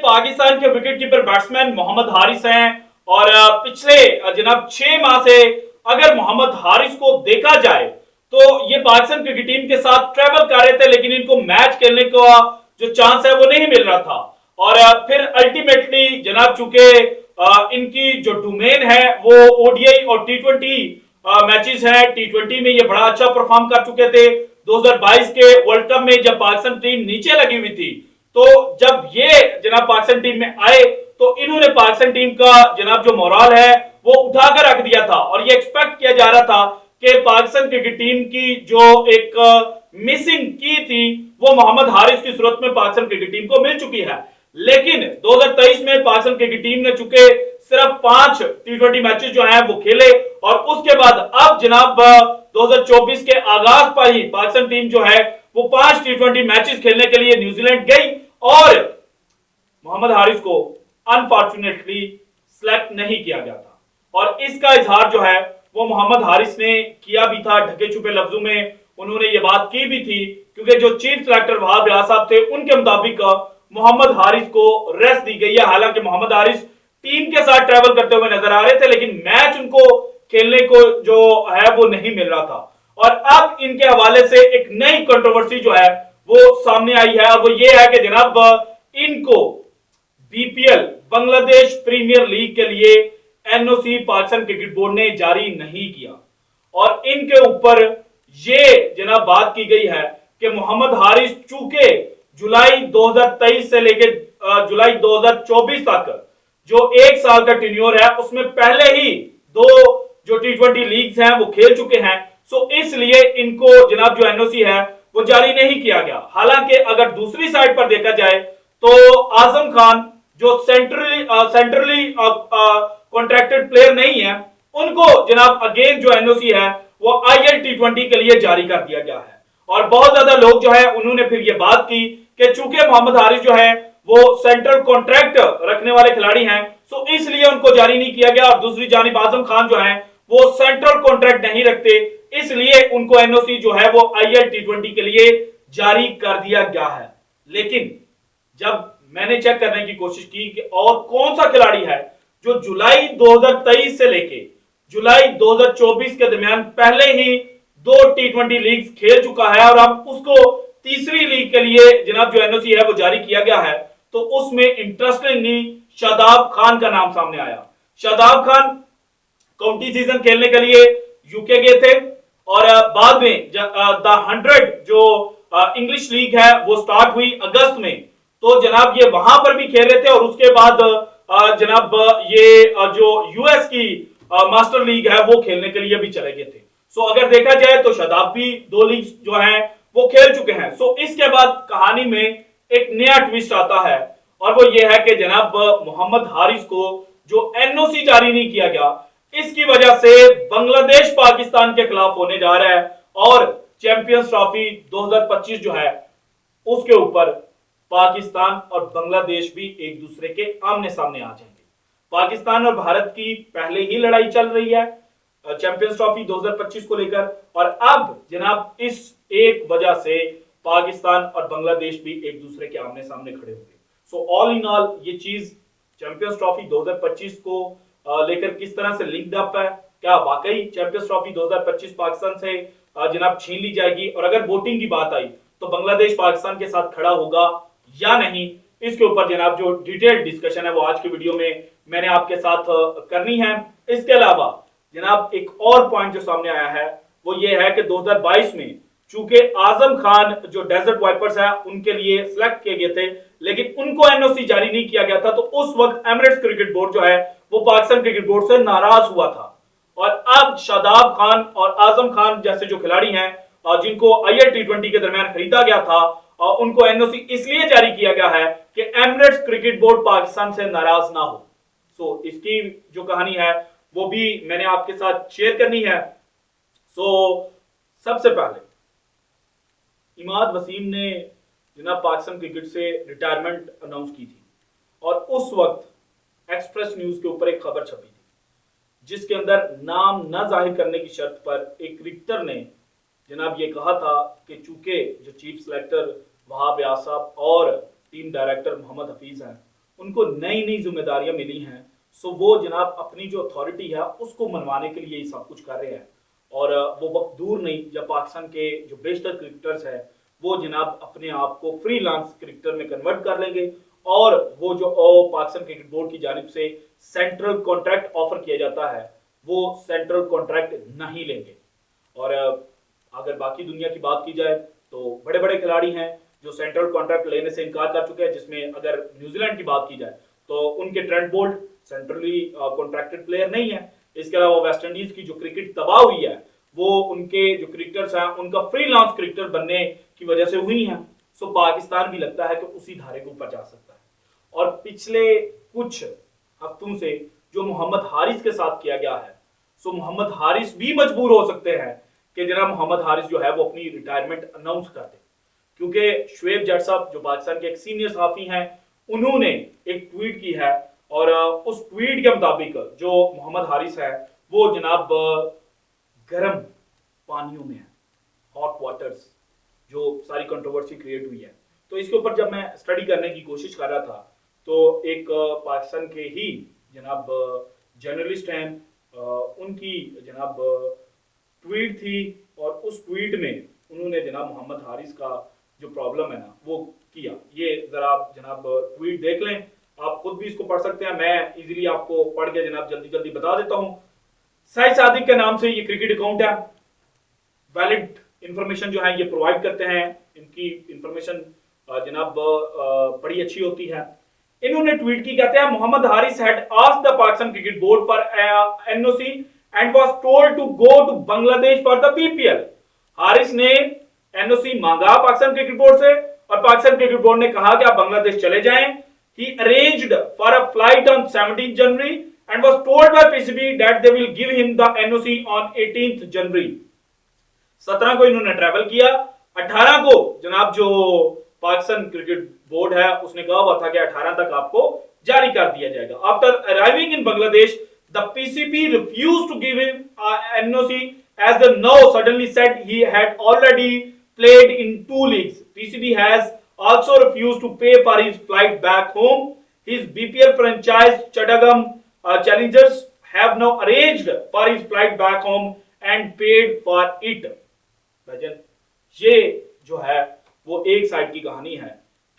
पाकिस्तान के wicketkeeper batsman Mohammad Haris हैं और पिछले जनाब 6 माह से अगर मोहम्मद हारिस को देखा जाए तो ये पाकिस्तान क्रिकेट टीम के साथ ट्रैवल कर रहे थे, लेकिन इनको मैच खेलने का जो चांस है वो नहीं मिल रहा था। और फिर अल्टीमेटली जनाब चूंकि इनकी जो डोमेन है वो ओडीआई और टी20 मैचेस है, टी20 में ये बड़ा अच्छा परफॉर्म कर चुके थे। 2022 के वर्ल्ड कप में जब पाकिस्तान टीम नीचे लगी हुई थी, तो जब ये जनाब पाकिस्तान टीम में आए तो इन्होंने पाकिस्तान टीम का जनाब जो मोरल है वो उठाकर रख दिया था। और ये एक्सपेक्ट किया जा रहा था कि पाकिस्तान क्रिकेट टीम की जो एक मिसिंग की थी वो मोहम्मद हारिस की सूरत में पाकिस्तान क्रिकेट टीम को मिल चुकी है। लेकिन 2023 में पाकिस्तान क्रिकेट टीम ने चुके सिर्फ 5 टी20 मैचेस जो हैं वो खेले और उसके बाद अब जनाब 2024 के आगाज पर ही पाकिस्तान टीम जो है वो 5 टी20 मैचेस खेलने के लिए न्यूजीलैंड गई और मोहम्मद हारिस को अनफॉर्चुनेटली सिलेक्ट नहीं किया गया था। और इसका इजहार जो है वो मोहम्मद हारिस ने किया भी था, ढके छुपे लफ्जों में उन्होंने ये बात की भी थी, क्योंकि जो चीफ सिलेक्टर वहाब रियाज साहब थे उनके मुताबिक मोहम्मद हारिस को रेस्ट दी गई है। हालांकि मोहम्मद हारिस टीम के साथ ट्रैवल करते हुए नजर आ रहे थे, लेकिन मैच उनको खेलने को जो है वो नहीं मिल रहा था। और अब इनके हवाले से एक नई कंट्रोवर्सी जो है वो सामने आई है और वो ये है कि जनाब इनको बीपीएल बांग्लादेश प्रीमियर लीग के लिए एनओसी पाकिस्तान क्रिकेट बोर्ड ने जारी नहीं किया और इनके ऊपर ये जनाब बात की गई है कि मोहम्मद हारिस चूंकि जुलाई 2023 से लेकर जुलाई 2024 तक जो 1 साल का टेन्योर है उसमें पहले ही 2 जो टी20 लीग्स हैं वो खेल चुके हैं, सो इसलिए इनको जनाब जो एनओसी है वो जारी नहीं किया गया। हालांकि अगर दूसरी साइड पर देखा जाए तो आजम खान जो सेंट्रली कॉन्ट्रैक्टेड प्लेयर नहीं है उनको जनाब अगेन जो एनओसी है वो आईएल टी20 के लिए जारी कर दिया गया है। और बहुत ज्यादा लोग जो है उन्होंने फिर ये बात की कि चूंकि मोहम्मद हारिस जो है वो सेंट्रल कॉन्ट्रैक्ट रखने वाले खिलाड़ी हैं, सो इसलिए उनको जारी नहीं किया गया। और दूसरी जानिब आजम खान जो है वो सेंट्रल कॉन्ट्रैक्ट नहीं रखते, इसलिए उनको एनओसी जो है वो आईएल टी20 के लिए जारी कर दिया गया है। लेकिन जब मैंने चेक करने की कोशिश की कि और कौन सा खिलाड़ी है जो जुलाई 2023 से लेके जुलाई 2024 के दरमियान पहले ही 2 टी20 लीग खेल चुका है और अब उसको तीसरी लीग के लिए जनाब जो एनओसी है वो जारी किया गया है, तो उसमें इंटरेस्टिंगली शादाब खान का नाम सामने आया। शादाब खान काउंटी सीजन खेलने के लिए यूके गए थे और बाद में द 100 जो इंग्लिश लीग है वो स्टार्ट हुई अगस्त में, तो जनाब ये वहां पर भी खेल रहे थे और उसके बाद जनाब ये जो यूएस की मास्टर लीग है वो खेलने के लिए भी चले गए थे। सो अगर देखा जाए तो शादाब भी 2 लीग जो हैं वो खेल चुके हैं। सो इसके बाद कहानी में एक नया ट्विस्ट आता है और वो ये है कि जनाब मोहम्मद हारिस को जो एनओसी जारी नहीं किया गया, इसकी वजह से बांग्लादेश पाकिस्तान के खिलाफ होने जा रहा है और चैंपियंस ट्रॉफी 2025 जो है उसके ऊपर पाकिस्तान और बांग्लादेश भी एक दूसरे के आमने सामने आ जाएंगे। पाकिस्तान और भारत की पहले ही लड़ाई चल रही है चैंपियंस ट्रॉफी 2025 को लेकर और अब जनाब इस एक वजह से पाकिस्तान और बांग्लादेश भी एक दूसरे के आमने सामने खड़े होंगे। सो ऑल इन ऑल ये चीज चैंपियंस ट्रॉफी 2025 को लेकर किस तरह से लिंक्ड अप है, क्या वाकई चैंपियंस ट्रॉफी 2025 पाकिस्तान से जनाब छीन ली जाएगी और अगर वोटिंग की बात आई तो बांग्लादेश पाकिस्तान के साथ खड़ा होगा या नहीं, इसके ऊपर जनाब जो डिटेल्ड डिस्कशन है वो आज के वीडियो में मैंने आपके साथ करनी है। इसके अलावा जनाब एक और पॉइंट जो सामने आया है वो ये है कि 2022 में चूंकि आजम खान जो डेजर्ट वाइपर्स है उनके लिए सिलेक्ट किए गए थे लेकिन उनको एनओसी जारी नहीं किया गया था, तो उस वक्त एमिरेट्स क्रिकेट बोर्ड जो है वो पाकिस्तान क्रिकेट बोर्ड से नाराज हुआ था। और अब शादाब खान और आजम खान जैसे जो खिलाड़ी हैं जिनको आईएल टी20 के दरमियान खरीदा गया था उनको एनओसी इसलिए जारी किया गया है कि एमिरेट्स क्रिकेट बोर्ड पाकिस्तान से नाराज ना हो। सो इसकी जो कहानी है वो भी मैंने आपके साथ शेयर करनी है। सो सबसे पहले इमाद वसीम ने जनाब पाकिस्तान क्रिकेट से रिटायरमेंट अनाउंस की थी और उस वक्त एक्सप्रेस न्यूज के ऊपर एक खबर छपी थी जिसके अंदर नाम न जाहिर करने की शर्त पर एक क्रिकेटर ने जनाब ये कहा था कि चूंकि जो चीफ सिलेक्टर वहाब रियाज साहब और टीम डायरेक्टर मोहम्मद हफीज हैं उनको नई नई जिम्मेदारियां मिली हैं, सो वो जनाब अपनी जो अथॉरिटी है उसको मनवाने के लिए ये सब कुछ कर रहे हैं। और वो वक्त दूर नहीं जब पाकिस्तान के जो बेशतर क्रिकेटर्स हैं वो जनाब अपने आप को फ्रीलांस क्रिकेटर में कन्वर्ट कर लेंगे, और वो जो पाकिस्तान क्रिकेट बोर्ड की जानिब से सेंट्रल कॉन्ट्रैक्ट ऑफर किया जाता है वो सेंट्रल कॉन्ट्रैक्ट नहीं लेंगे। और अगर बाकी दुनिया की बात की जाए तो बड़े बड़े खिलाड़ी हैं जो सेंट्रल कॉन्ट्रैक्ट लेने से इनकार कर चुके हैं, जिसमें अगर न्यूजीलैंड की बात की जाए तो उनके Trent Boult centrally contracted player नहीं है। इसके अलावा वेस्ट इंडीज की जो क्रिकेट तबाह हुई है वो उनके जो क्रिकेटर्स हैं उनका फ्रीलांस क्रिकेटर बनने की वजह से हुई है। सो पाकिस्तान भी लगता है कि उसी धारे के ऊपर जा सकता है। और पिछले कुछ हफ्तों से जो मोहम्मद हारिस के साथ किया गया है, सो मोहम्मद हारिस भी मजबूर हो सकते हैं कि जनाब मोहम्मद हारिस जो है वो अपनी रिटायरमेंट अनाउंस कर दे, क्योंकि शुएब जट साहब जो पाकिस्तान के एक सीनियर सहाफी हैं उन्होंने एक ट्वीट की है, और उस ट्वीट के मुताबिक जो मोहम्मद हारिस है वो जनाब गर्म पानियों में है, हॉट वाटर्स, जो सारी कंट्रोवर्सी क्रिएट हुई है। तो इसके ऊपर जब मैं स्टडी करने की कोशिश कर रहा था तो एक पाकिस्तान के ही जनाब जर्नलिस्ट हैं, उनकी जनाब ट्वीट थी, और उस ट्वीट में उन्होंने जनाब मोहम्मद हारिस का जो प्रॉब्लम है ना वो किया। ये जरा आप जनाब ट्वीट देख लें, आप खुद भी इसको पढ़ सकते हैं, मैं इजीली आपको पढ़ के जनाब जल्दी जल्दी बता देता हूं। साइद सादिक के नाम से ये क्रिकेट अकाउंट है, वैलिड इंफॉर्मेशन जो है ये प्रोवाइड करते हैं, इनकी इंफॉर्मेशन जनाब बड़ी अच्छी होती है। इन्होंने ट्वीट की, कहते हैं Mohammad Haris had asked the Pakistan cricket board for NOC and was told to go to Bangladesh for the BPL. Haris ने एनओसी मांगा पाकिस्तान क्रिकेट बोर्ड से, और पाकिस्तान क्रिकेट बोर्ड ने कहा कि आप बांग्लादेश चले जाएं। He arranged for a flight on 17th January and was told by PCB that they will give him the NOC on 18th January। 17 को इन्होंने ट्रैवल किया, 18 को जनाब जो पाकिस्तान क्रिकेट बोर्ड है उसने कहा हुआ था कि 18 तक आपको जारी कर दिया जाएगा। After arriving in Bangladesh, the PCB refused to give him NOC as the now suddenly said he had already played in 2 leagues। PCB has also refused to pay for his flight back home। His BPL franchise Chattagam Challengers have now arranged for his flight back home and paid for it। भजन ये जो है वो एक side की कहानी है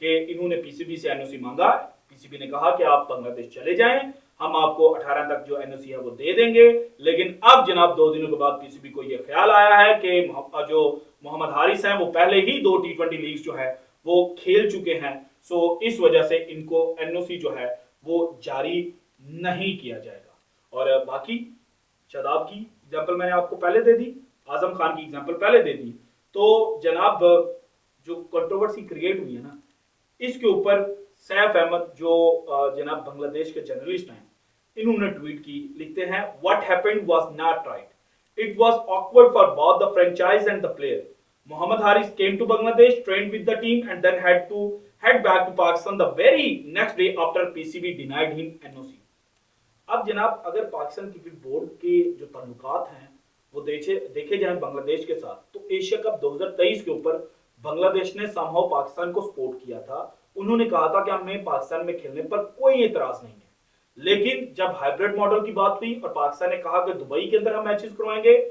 कि इन्होंने पीसीबी से एनओसी मांगा, पीसीबी ने कहा कि आप बांग्लादेश चले जाएं, हम आपको 18 तक जो एनओसी है वो दे देंगे। लेकिन अब जनाब 2 दिनों के बाद पीसीबी को ये ख्याल आया है कि जो मोहम्मद हारिस हैं वो पहले ही 2 टी20 लीग्स जो है वो खेल चुके हैं, सो इस वजह से इनको एनओसी जो है वो जारी नहीं किया जाएगा। और बाकी शादाब की एग्जांपल मैंने आपको पहले दे दी, आजम खान की एग्जांपल पहले दे दी। तो जनाब जो कंट्रोवर्सी क्रिएट हुई है ना, इसके ऊपर सैफ अहमद जो जनाब बांग्लादेश के जर्नलिस्ट हैं इन्होंने ट्वीट की, लिखते हैं what happened was not right, it was awkward for both the franchise and the player. Mohammad Haris came to Bangladesh, trained with the team and then had to head back to Pakistan the very next day after PCB denied him NOC। अब जनाब अगर Pakistan cricket board के जो ताल्लुकात हैं वो देखे जाएं बांग्लादेश के साथ, तो एशिया कप 2023 के ऊपर बांग्लादेश ने समहाउ पाकिस्तान को सपोर्ट किया था। उन्होंने कहा था कि हमें पाकिस्तान में खेलने पर कोई एतराज नहीं है। लेकिन जब हाइब्रिड मॉडल की बात हुई और पाकिस्तान ने कहा कि दुबई के अंदर हम मैचेस करवाएंगे,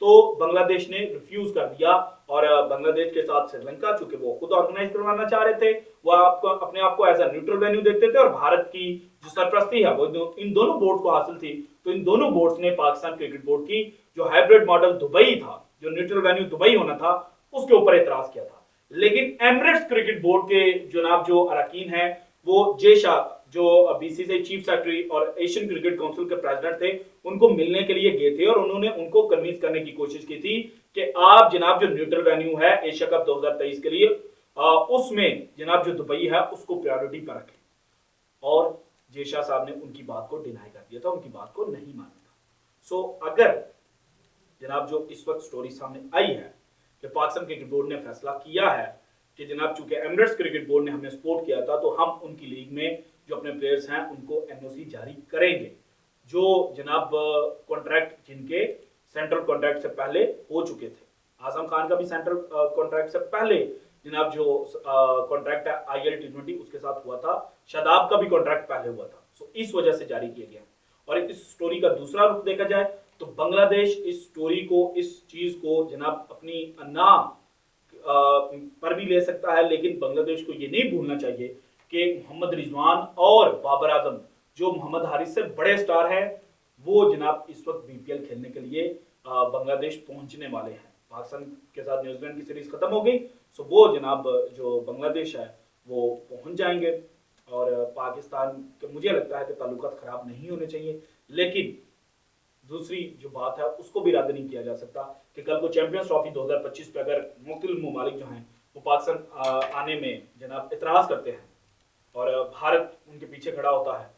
तो बांग्लादेश ने रिफ्यूज कर दिया। और बांग्लादेश के साथ श्रीलंका, चूंकि वो खुद ऑर्गेनाइज करवाना चाह रहे थे, वो आपको अपने आप को एज अ न्यूट्रल वेन्यू देखते थे, और भारत की जो सरपरस्ती है वो इन दोनों बोर्ड्स को हासिल थी। तो इन दोनों बोर्ड्स ने पाकिस्तान क्रिकेट बोर्ड की जो हाइब्रिड मॉडल दुबई था, जो न्यूट्रल वेन्यू दुबई होना था, उसके ऊपर एतराज किया था। लेकिन एमिरेट्स क्रिकेट बोर्ड के जनाब जो अरकान हैं वो जेशा जो बीसीसीआई चीफ सेक्रेटरी और एशियन क्रिकेट काउंसिल के प्रेसिडेंट थे उनको मिलने के लिए गए थे, और उन्होंने उनको कन्विंस करने की कोशिश की थी कि आप जनाब जो न्यूट्रल वेन्यू है एशिया कप 2023 के लिए उसमें जनाब जो दुबई है उसको प्रायोरिटी पर रखें। और जेशा साहब ने उनकी बात को डिनाई कर दिया था, उनकी बात को नहीं माना था। सो अगर जनाब जो इस वक्त स्टोरी सामने आई है कि पाकिस्तान क्रिकेट बोर्ड ने फैसला किया है कि जनाब चूंकि एमिरेट्स क्रिकेट बोर्ड ने हमें सपोर्ट किया था, तो हम उनकी लीग में जो अपने प्लेयर्स हैं उनको एनओसी जारी करेंगे, जो जनाब कॉन्ट्रैक्ट जिनके सेंट्रल कॉन्ट्रैक्ट से पहले हो चुके थे। आजम खान का भी सेंट्रल कॉन्ट्रैक्ट से पहले जनाब जो कॉन्ट्रैक्ट है IL T20 उसके साथ हुआ था, शादाब का भी कॉन्ट्रैक्ट पहले हुआ था, सो इस वजह से जारी किया गया। और इस स्टोरी का दूसरा रुख देखा जाए तो बांग्लादेश इस स्टोरी को, इस चीज को जनाब अपनी नाम पर भी ले सकता है, लेकिन बांग्लादेश को ये नहीं भूलना चाहिए कि मोहम्मद रिजवान और बाबर आजम जो मोहम्मद हारिस से बड़े स्टार हैं, वो जनाब इस वक्त BPL खेलने के लिए बांग्लादेश पहुंचने वाले हैं। पाकिस्तान के साथ न्यूजीलैंड की सीरीज खत्म हो गई, सो वो जनाब जो बांग्लादेश है वो पहुंच जाएंगे। और पाकिस्तान के मुझे लगता है कि ताल्लुकात खराब नहीं होने चाहिए, लेकिन दूसरी जो बात है उसको भी रद्द नहीं किया जा सकता कि कल को चैंपियंस ट्रॉफी 2025 पे अगर मुख्तलिफ ममालिक जो हैं वो पाकिस्तान आने में जनाब इतराज़ करते हैं और भारत उनके पीछे खड़ा होता है,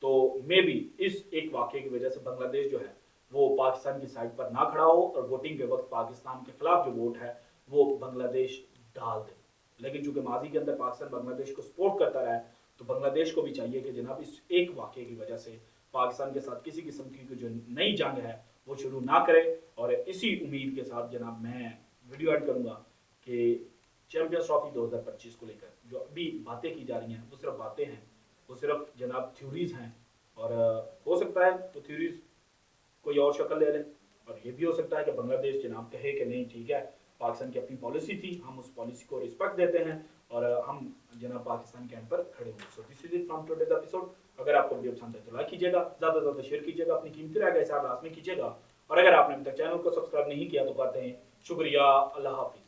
तो मे बी इस एक वाक़े की वजह से बांग्लादेश जो है वो पाकिस्तान की साइड पर ना खड़ा हो और वोटिंग के वक्त पाकिस्तान के खिलाफ जो वोट है वो बांग्लादेश डाल दे। लेकिन चूंकि माजी के अंदर पाकिस्तान बांग्लादेश को सपोर्ट करता रहा है, तो बांग्लादेश को भी चाहिए कि जनाब इस एक वाक़े की वजह से पाकिस्तान के साथ किसी किस्म की जो नई जंग है वो शुरू ना करे। और इसी उम्मीद के साथ जनाब मैं वीडियो ऐड करूंगा कि चैंपियंस ट्रॉफी 2025 को लेकर जो अभी बातें की जा रही हैं वो सिर्फ बातें हैं, वो सिर्फ जनाब थ्योरीज हैं। और हो सकता है वो थ्योरीज कोई और शक्ल ले लें, और ये भी हो सकता है कि बांग्लादेश जनाब कहे कि नहीं ठीक है, पाकिस्तान की अपनी पॉलिसी थी, हम उस पॉलिसी को रिस्पेक्ट देते हैं और हम जनाब पाकिस्तान के एंड पर खड़े हुए। So this is it from today's episode. अगर आपको वीडियो पसंद है तो लाइक कीजिएगा, ज़्यादा से ज़्यादा शेयर कीजिएगा, अपनी कीमती राय का हिसाब लाजमी कीजिएगा। और अगर आपने अभी तक चैनल को सब्सक्राइब नहीं किया तो करते हैं। शुक्रिया, अल्लाह हाफिज़।